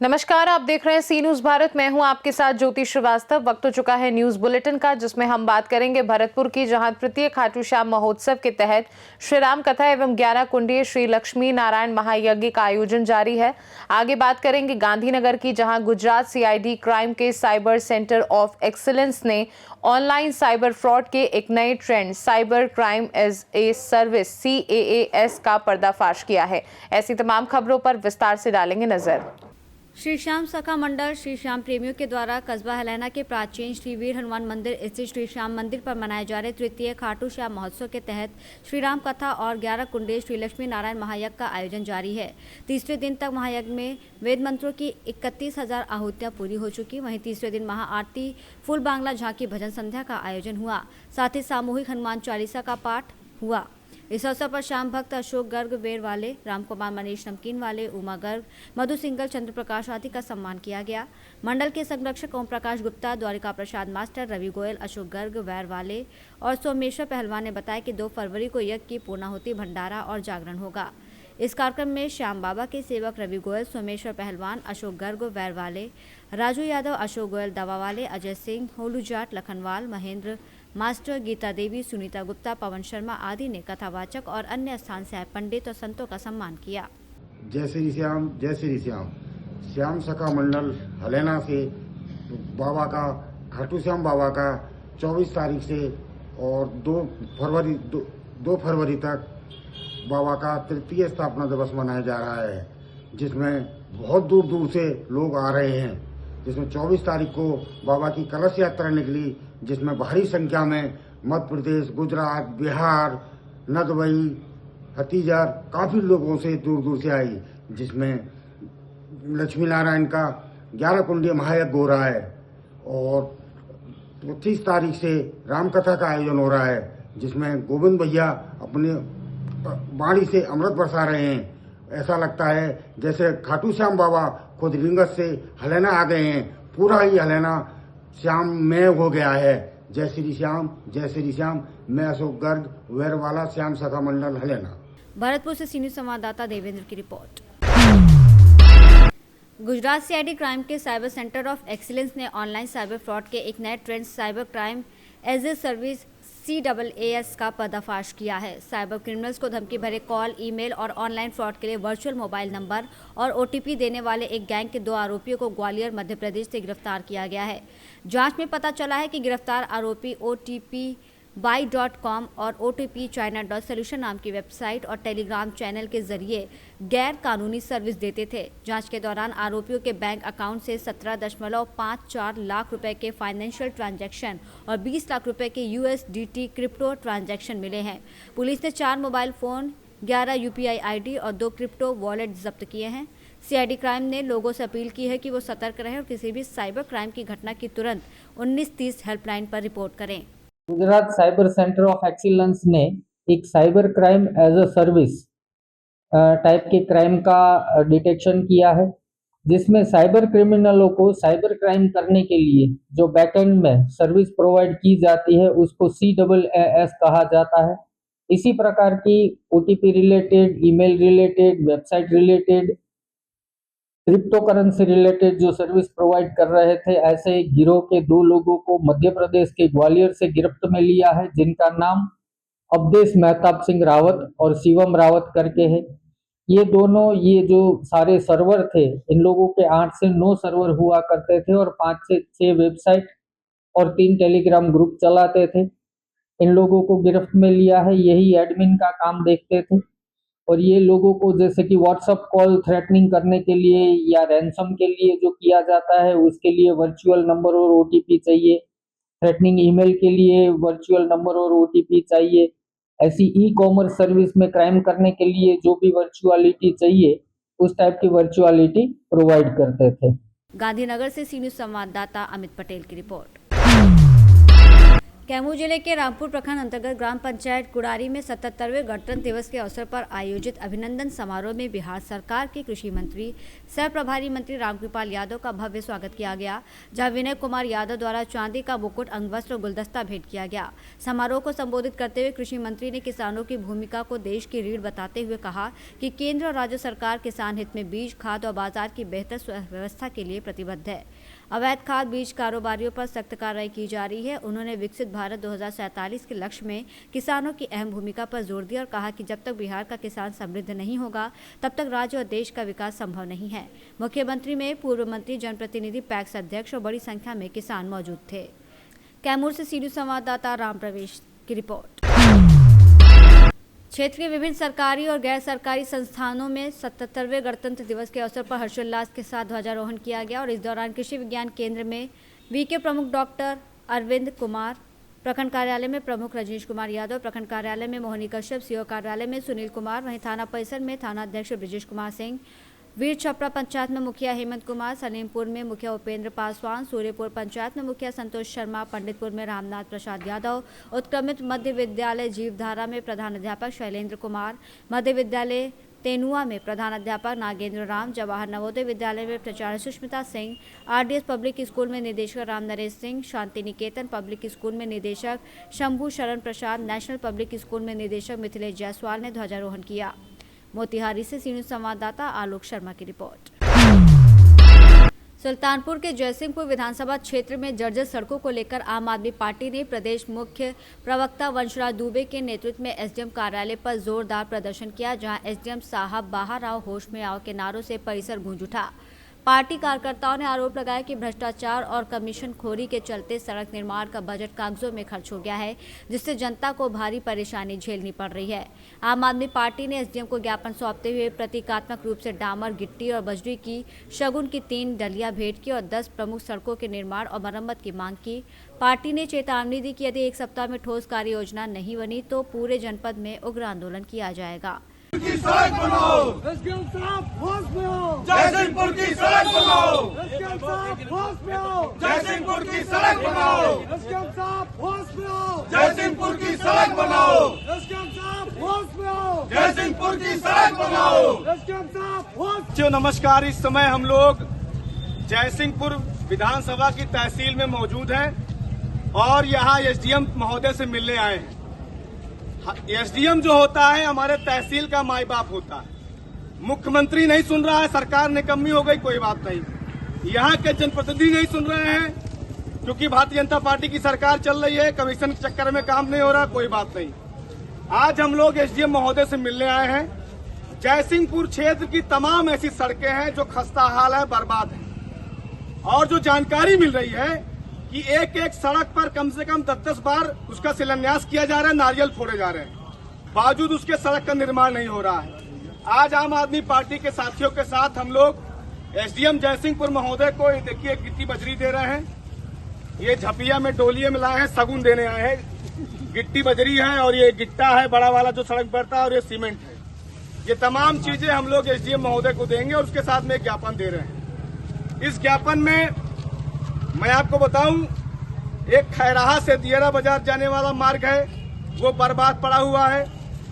नमस्कार, आप देख रहे हैं सी न्यूज भारत। मैं हूं आपके साथ ज्योति श्रीवास्तव। वक्त हो चुका है न्यूज बुलेटिन का, जिसमें हम बात करेंगे भरतपुर की, जहां तृतीय खाटू श्याम महोत्सव के तहत श्री राम कथा एवं 11 कुंडीय श्री लक्ष्मी नारायण महायज्ञ का आयोजन जारी है। आगे बात करेंगे गांधीनगर की, जहां गुजरात सीआईडी क्राइम के साइबर सेंटर ऑफ एक्सीलेंस ने ऑनलाइन साइबर फ्रॉड के एक नए trend cyber crime as a service CAAS का पर्दाफाश किया है। ऐसी तमाम खबरों पर विस्तार से डालेंगे नजर। श्री श्याम सखा मंडल श्री श्याम प्रेमियों के द्वारा कस्बा हलैना के प्राचीन श्री वीर हनुमान मंदिर स्थित श्री श्याम मंदिर पर मनाए जा रहे तृतीय खाटू श्याम महोत्सव के तहत श्री राम कथा और 11 कुंडे श्री लक्ष्मी नारायण महायज्ञ का आयोजन जारी है। तीसरे दिन तक महायज्ञ में वेद मंत्रों की 31,000 आहुतियां पूरी हो चुकी। वहीं तीसरे दिन महाआरती, फुल बांग्ला झांकी, भजन संध्या का आयोजन हुआ। साथ ही सामूहिक हनुमान चालीसा का पाठ हुआ। इस अवसर पर श्याम भक्त अशोक गर्ग वेर वाले, रामकुमार मनीष नमकीन वाले, उमा गर्ग, मधु सिंगल, चंद्र प्रकाश आदि का सम्मान किया गया। मंडल के संरक्षक ओम प्रकाश गुप्ता, द्वारिका प्रसाद मास्टर, रवि गोयल, अशोक गर्ग वैर वाले और सोमेश्वर पहलवान ने बताया कि 2 फरवरी को यज्ञ की पूर्णाहुति, भंडारा और जागरण होगा। इस कार्यक्रम में श्याम बाबा के सेवक रवि गोयल, सोमेश्वर पहलवान, अशोक गर्ग वैर वाले, राजू यादव, अशोक गोयल दवा वाले, अजय सिंह, होलू जाट, लखनवाल, महेंद्र मास्टर, गीता देवी, सुनीता गुप्ता, पवन शर्मा आदि ने कथावाचक और अन्य स्थान से आए पंडित और संतों का सम्मान किया। जय श्री श्याम, जय श्री श्याम। श्याम सखा मंडल हलैना से बाबा का, खाटू श्याम बाबा का 24 तारीख से और 2 फरवरी तक बाबा का तृतीय स्थापना दिवस मनाया जा रहा है, जिसमें बहुत दूर दूर से लोग आ रहे हैं। जिसमें 24 तारीख को बाबा की कलश यात्रा निकली, जिसमें भारी संख्या में मध्य प्रदेश, गुजरात, बिहार, नदवई, हतीजर काफ़ी लोगों से दूर दूर से आई, जिसमें लक्ष्मी नारायण का 11 कुंडीय महायज्ञ हो रहा है और 30 तारीख से रामकथा का आयोजन हो रहा है, जिसमें गोविंद भैया अपने वाणी से अमृत बरसा रहे हैं। ऐसा लगता है जैसे खाटू श्याम बाबा खुद रिंगत से हलैना आ गए हैं। पूरा ही हलैना श्याम में हो गया है। जय श्री श्याम, जय श्री श्याम। मैं अशोक गर्ग वेरवाला, श्याम सखा मंडल हलैना। भरतपुर से सीनियर संवाददाता देवेंद्र की रिपोर्ट। गुजरात सीआईडी क्राइम के साइबर सेंटर ऑफ एक्सीलेंस ने ऑनलाइन साइबर फ्रॉड के एक नए trend cyber crime as a service CAAS का पर्दाफाश किया है। साइबर क्रिमिनल्स को धमकी भरे कॉल, ईमेल और ऑनलाइन फ्रॉड के लिए वर्चुअल मोबाइल नंबर और OTP देने वाले एक गैंग के 2 आरोपियों को ग्वालियर, मध्य प्रदेश से गिरफ्तार किया गया है। जांच में पता चला है कि गिरफ्तार आरोपी OTPbuy.com और OTPchina.solution नाम की वेबसाइट और टेलीग्राम चैनल के जरिए गैर कानूनी सर्विस देते थे। जांच के दौरान आरोपियों के बैंक अकाउंट से 17.54 लाख रुपए के फाइनेंशियल ट्रांजैक्शन और 20 लाख रुपए के USDT क्रिप्टो ट्रांजैक्शन मिले हैं। पुलिस ने 4 मोबाइल फोन, 11 UPI ID और 2 क्रिप्टो वॉलेट जब्त किए हैं। सीआईडी क्राइम ने लोगों से अपील की है कि वो सतर्क रहें और किसी भी साइबर क्राइम की घटना की तुरंत 1930 हेल्पलाइन पर रिपोर्ट करें। Gujarat cyber centre of excellence ने एक cyber crime as a service type के क्राइम का डिटेक्शन किया है, जिसमें साइबर क्रिमिनलों को साइबर क्राइम करने के लिए जो बैकएंड में सर्विस प्रोवाइड की जाती है उसको CAAS कहा जाता है। इसी प्रकार की OTP related, email related, website related, crypto currency related जो सर्विस प्रोवाइड कर रहे थे, ऐसे गिरोह के 2 लोगों को मध्य प्रदेश के ग्वालियर से गिरफ्त में लिया है, जिनका नाम अवधेश मेहताब सिंह रावत और शिवम रावत करके है। ये दोनों, ये जो सारे सर्वर थे, इन लोगों के 8 से 9 सर्वर हुआ करते थे और 5 से 6 वेबसाइट और 3 टेलीग्राम ग्रुप चलाते थे। इन लोगों को गिरफ्त में लिया है। यही एडमिन का काम देखते थे और ये लोगों को जैसे कि व्हाट्सएप कॉल थ्रेटनिंग करने के लिए या रैंसम के लिए जो किया जाता है, उसके लिए वर्चुअल नंबर और OTP चाहिए। थ्रेटनिंग ईमेल के लिए वर्चुअल नंबर और OTP चाहिए। ऐसी ई-कॉमर्स सर्विस में क्राइम करने के लिए जो भी वर्चुअलिटी चाहिए, उस टाइप की वर्चुअलिटी प्रोवाइड करते थे। गांधीनगर से सीनियर संवाददाता अमित पटेल की रिपोर्ट। कैमूर जिले के रामपुर प्रखंड अंतर्गत ग्राम पंचायत कुड़ारी में 77वें गणतंत्र दिवस के अवसर पर आयोजित अभिनंदन समारोह में बिहार सरकार के कृषि मंत्री सह प्रभारी मंत्री रामकृपाल यादव का भव्य स्वागत किया गया, जहां विनय कुमार यादव द्वारा चांदी का मुकुट, अंगवस्त्र और गुलदस्ता भेंट किया गया। समारोह को संबोधित करते हुए कृषि मंत्री ने किसानों की भूमिका को देश की रीढ़ बताते हुए कहा कि केंद्र और राज्य सरकार किसान हित में बीज, खाद और बाजार की बेहतर व्यवस्था के लिए प्रतिबद्ध है। अवैध खाद बीज कारोबारियों पर सख्त कार्रवाई की जा रही है। उन्होंने विकसित भारत 2047 के लक्ष्य में किसानों की अहम भूमिका पर जोर दिया और कहा कि जब तक बिहार का किसान समृद्ध नहीं होगा तब तक राज्य और देश का विकास संभव नहीं है। मुख्यमंत्री में पूर्व मंत्री, जनप्रतिनिधि, पैक्स अध्यक्ष और बड़ी संख्या में किसान मौजूद थे। कैमूर से सीधू संवाददाता राम प्रवेश की रिपोर्ट। क्षेत्र के विभिन्न सरकारी और गैर सरकारी संस्थानों में 77वें गणतंत्र दिवस के अवसर पर हर्षोल्लास के साथ ध्वजारोहण किया गया और इस दौरान कृषि विज्ञान केंद्र में वीके प्रमुख डॉक्टर अरविंद कुमार, प्रखंड कार्यालय में प्रमुख रजनीश कुमार यादव, प्रखंड कार्यालय में मोहनी कश्यप, सीओ कार्यालय में सुनील कुमार, वहीं थाना परिसर में थाना अध्यक्ष ब्रिजेश कुमार सिंह, वीर छपरा पंचायत में मुखिया हेमंत कुमार, सलीमपुर में मुखिया उपेंद्र पासवान, सूर्यपुर पंचायत में मुखिया संतोष शर्मा, पंडितपुर में रामनाथ प्रसाद यादव, उत्क्रमित मध्य विद्यालय जीवधारा में प्रधान अध्यापक शैलेंद्र कुमार, मध्य विद्यालय तेनुआ में प्रधान अध्यापक नागेंद्र राम, जवाहर नवोदय विद्यालय में प्राचार्य Sushmita Singh, RDS public school में निदेशक राम नरेश सिंह, शांति निकेतन पब्लिक स्कूल में निदेशक शंभू शरण प्रसाद, नेशनल पब्लिक स्कूल में निदेशक मिथिलेश जायसवाल ने ध्वजारोहण किया। मोतिहारी से सीनियर संवाददाता आलोक शर्मा की रिपोर्ट। सुल्तानपुर के जयसिंहपुर विधानसभा क्षेत्र में जर्जर सड़कों को लेकर आम आदमी पार्टी ने प्रदेश मुख्य प्रवक्ता वंशराज दुबे के नेतृत्व में एसडीएम कार्यालय पर जोरदार प्रदर्शन किया, जहां एसडीएम साहब बाहर आओ होश में आओ के नारों से परिसर गूंज उठा। पार्टी कार्यकर्ताओं ने आरोप लगाया कि भ्रष्टाचार और कमीशनखोरी के चलते सड़क निर्माण का बजट कागजों में खर्च हो गया है, जिससे जनता को भारी परेशानी झेलनी पड़ रही है। आम आदमी पार्टी ने एसडीएम को ज्ञापन सौंपते हुए प्रतीकात्मक रूप से डामर, गिट्टी और बजरी की शगुन की 3 डलियां भेंट की और 10 प्रमुख सड़कों के निर्माण और मरम्मत की मांग की। पार्टी ने चेतावनी दी कि यदि 1 सप्ताह में ठोस कार्य योजना नहीं बनी तो पूरे जनपद में उग्र आंदोलन किया जाएगा। की सड़क बनाओ, जयसिंहपुर की सड़क बनाओ, जयसिंहपुर की सड़क बनाओ, जयसिंहपुर की सड़क बनाओ, जयसिंहपुर की सड़क बनाओ। जो नमस्कार, इस समय हम लोग जयसिंहपुर विधानसभा की तहसील में मौजूद हैं और यहाँ एसडीएम महोदय से मिलने आए हैं। एसडीएम जो होता है हमारे तहसील का माई बाप होता है। मुख्यमंत्री नहीं सुन रहा है, सरकार निकम्मी हो गई, कोई बात नहीं। यहाँ के जनप्रतिनिधि नहीं सुन रहे हैं क्योंकि भारतीय जनता पार्टी की सरकार चल रही है, कमीशन के चक्कर में काम नहीं हो रहा, कोई बात नहीं। आज हम लोग एसडीएम महोदय से मिलने आए हैं। जयसिंहपुर क्षेत्र की तमाम ऐसी सड़कें हैं जो खस्ता हाल है, बर्बाद है, और जो जानकारी मिल रही है कि एक एक सड़क पर कम से कम 10-10 बार उसका शिलान्यास किया जा रहा है, नारियल फोड़े जा रहे हैं, बावजूद उसके सड़क का निर्माण नहीं हो रहा है। आज आम आदमी पार्टी के साथियों के साथ हम लोग एसडीएम जयसिंहपुर महोदय को देखिए गिट्टी बजरी दे रहे हैं। ये झपिया में डोलिये में लाए हैं, सगुन देने आए हैं। गिट्टी बजरी है और ये गिट्टा है बड़ा वाला जो सड़क बढ़ता है, और ये सीमेंट है। ये तमाम चीजें हम लोग एसडीएम महोदय को देंगे और उसके साथ में एक ज्ञापन दे रहे हैं। इस ज्ञापन में मैं आपको बताऊं, एक खैराहा से दियरा बाजार जाने वाला मार्ग है, वो बर्बाद पड़ा हुआ है।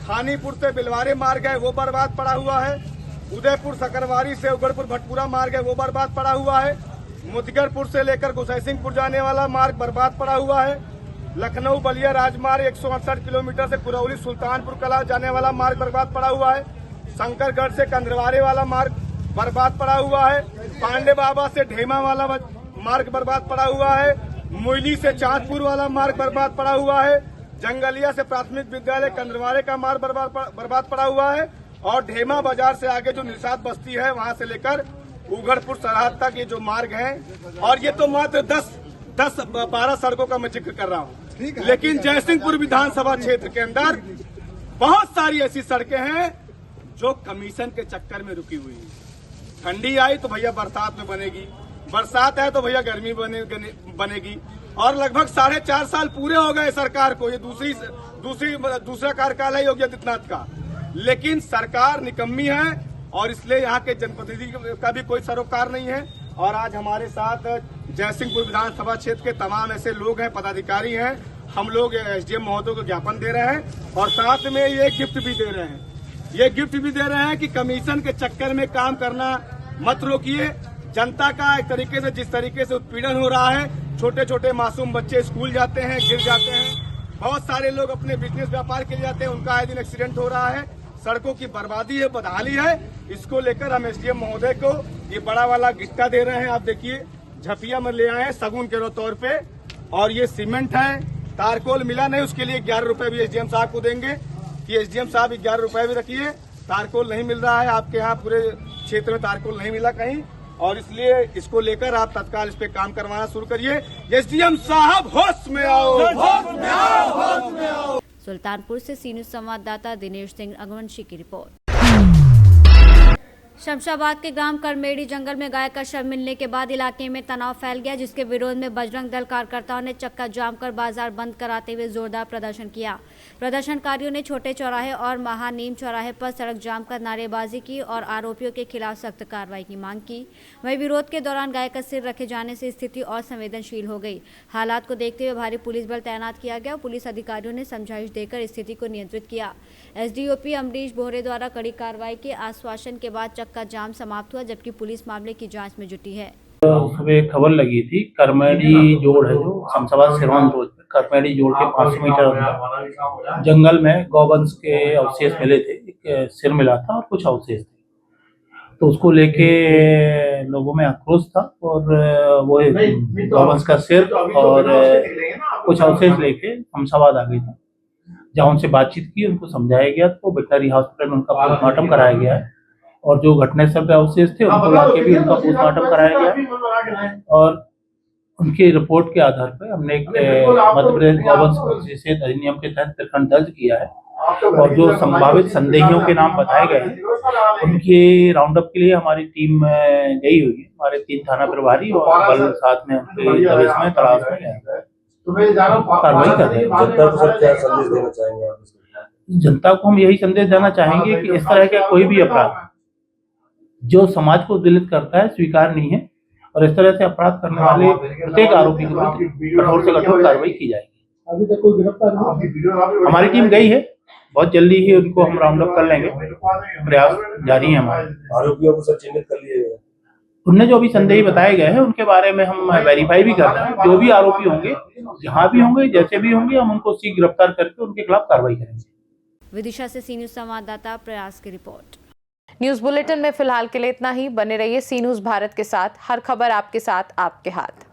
खानीपुर से बिलवारे मार्ग है, वो बर्बाद पड़ा हुआ है। उदयपुर सकरवारी से उगड़पुर भटपुरा मार्ग है, वो बर्बाद पड़ा हुआ है। मुदगरपुर से लेकर गोसैसिंहपुर जाने वाला मार्ग बर्बाद पड़ा हुआ है। लखनऊ बलिया राजमार्ग 168 किलोमीटर से कुरौली सुल्तानपुर कला जाने वाला मार्ग बर्बाद पड़ा हुआ है। शंकरगढ़ से कंदरवारे वाला मार्ग बर्बाद पड़ा हुआ है। पांडे बाबा से ढेमा वाला मार्ग बर्बाद पड़ा हुआ है। मोइली से चांदपुर वाला मार्ग बर्बाद पड़ा हुआ है। जंगलिया से प्राथमिक विद्यालय कंदरवारे का मार्ग बर्बाद पड़ा हुआ है। और ढेमा बाजार से आगे जो निषाद बस्ती है वहां से लेकर उगड़पुर सरहद तक ये जो मार्ग है, और ये तो मात्र 10-12 सड़कों का मैं जिक्र कर रहा हूँ। लेकिन जयसिंहपुर विधानसभा क्षेत्र के अंदर बहुत सारी ऐसी सड़कें हैं जो कमीशन के चक्कर में रुकी हुई है। ठंडी आई तो भैया बरसात में बनेगी, बरसात है तो भैया गर्मी बनेगी, और लगभग 4.5 साल पूरे हो गए सरकार को। ये दूसरा कार्यकाल है योगी आदित्यनाथ का, लेकिन सरकार निकम्मी है और इसलिए यहाँ के जनप्रतिनिधि का भी कोई सरोकार नहीं है। और आज हमारे साथ जयसिंहपुर विधानसभा क्षेत्र के तमाम ऐसे लोग हैं, पदाधिकारी हैं। हम लोग एसडीएम महोदय को ज्ञापन दे रहे हैं और साथ में ये गिफ्ट भी दे रहे हैं। ये गिफ्ट भी दे रहे हैं कि कमीशन के चक्कर में काम करना मत रोकिए। जनता का एक तरीके से जिस तरीके से उत्पीड़न हो रहा है, छोटे छोटे मासूम बच्चे स्कूल जाते हैं, गिर जाते हैं, बहुत सारे लोग अपने बिजनेस व्यापार के लिए जाते हैं, उनका आए दिन एक्सीडेंट हो रहा है, सड़कों की बर्बादी है, बदहाली है। इसको लेकर हम एसडीएम महोदय को ये बड़ा वाला गिट्टा दे रहे हैं। आप देखिए झपिया में ले आए हैं सगुन के तौर पे, और ये सीमेंट है, तारकोल मिला नहीं, उसके लिए 11 रुपए भी एसडीएम साहब को देंगे कि एसडीएम साहब 11 रुपए भी रखिए। तारकोल नहीं मिल रहा है आपके यहाँ, पूरे क्षेत्र में तारकोल नहीं मिला कहीं, और इसलिए इसको लेकर आप तत्काल इस पे काम करवाना शुरू करिए। एसडीएम साहब होश में आओ, होश में आओ, होश में आओ। सुल्तानपुर से सी न्यूज संवाददाता दिनेश सिंह रघुवंशी की रिपोर्ट। शमशाबाद के ग्राम करमेड़ी जंगल में गाय का शव मिलने के बाद इलाके में तनाव फैल गया, जिसके विरोध में बजरंग दल कार्यकर्ताओं ने चक्का जाम कर बाजार बंद कराते हुए जोरदार प्रदर्शन किया। प्रदर्शनकारियों ने छोटे चौराहे और महानीम चौराहे पर सड़क जाम कर नारेबाजी की और आरोपियों के खिलाफ सख्त कार्रवाई की मांग की। वहीं विरोध के दौरान गाय का सिर रखे जाने से स्थिति और संवेदनशील हो गई। हालात को देखते हुए भारी पुलिस बल तैनात किया गया। पुलिस अधिकारियों ने समझाइश देकर स्थिति को नियंत्रित किया। एसडीओपी अमरीश बोहरे द्वारा कड़ी कार्रवाई के आश्वासन के बाद का जाम समाप्त हुआ, जबकि पुलिस मामले की जांच में जुटी है। सुबह खबर लगी थी करमेड़ी जोड़ है जो शमशाबाद सिरवन रोड पे, करमेड़ी जोड़ के 500 मीटर अंदर जंगल में गौवंश के अवशेष मिले थे। एक सिर मिला था और कुछ अवशेष थे, तो उसको लेके लोगों में आक्रोश था और वो गौवंश का सिर और कुछ अवशेष लेके शमशाबाद आ गई था। जहाँ उनसे बातचीत की, उनको समझाया गया, तो वेटनरी हॉस्पिटल में उनका पोस्टमार्टम कराया गया है और जो घटनास्थल पे अवशेष थे उनको लाके भी उनका पोस्टमार्टम कराया गया और उनकी रिपोर्ट के आधार पर हमने एक मध्य प्रदेश गौवंश निषेध अधिनियम के तहत प्रकरण दर्ज किया है और जो संभावित संदेहियों के नाम बताए गए हैं उनके राउंड अप के लिए हमारी टीम गई हुई है। हमारे 3 थाना प्रभारी और बल साथ में उनके दबिश में तलाश में कार्रवाई कर रहे हैं। जनता को हम यही संदेश देना चाहेंगे कि इस तरह का कोई भी अपराध जो समाज को दिलित करता है स्वीकार नहीं है और इस तरह से अपराध करने वाले प्रत्येक आरोपी के विरुद्ध कठोर से कठोर कार्रवाई की जाएगी। अभी तक कोई गिरफ्तार हमारी टीम गई है, बहुत जल्दी ही उनको हम राउंड अप कर लेंगे। प्रयास जारी है हमारे। आरोपियों को चिन्हित कर लिए, उनने जो भी संदेही बताए गए हैं उनके बारे में हम वेरीफाई भी कर रहे हैं। जो भी आरोपी होंगे, जहाँ भी होंगे, जैसे भी होंगे, हम उनको शीघ्र गिरफ्तार करके उनके खिलाफ कार्रवाई करेंगे। विदिशा से सी न्यूज संवाददाता प्रयास की रिपोर्ट। न्यूज बुलेटिन में फिलहाल के लिए इतना ही। बने रहिए सी न्यूज भारत के साथ। हर खबर आपके साथ, आपके हाथ।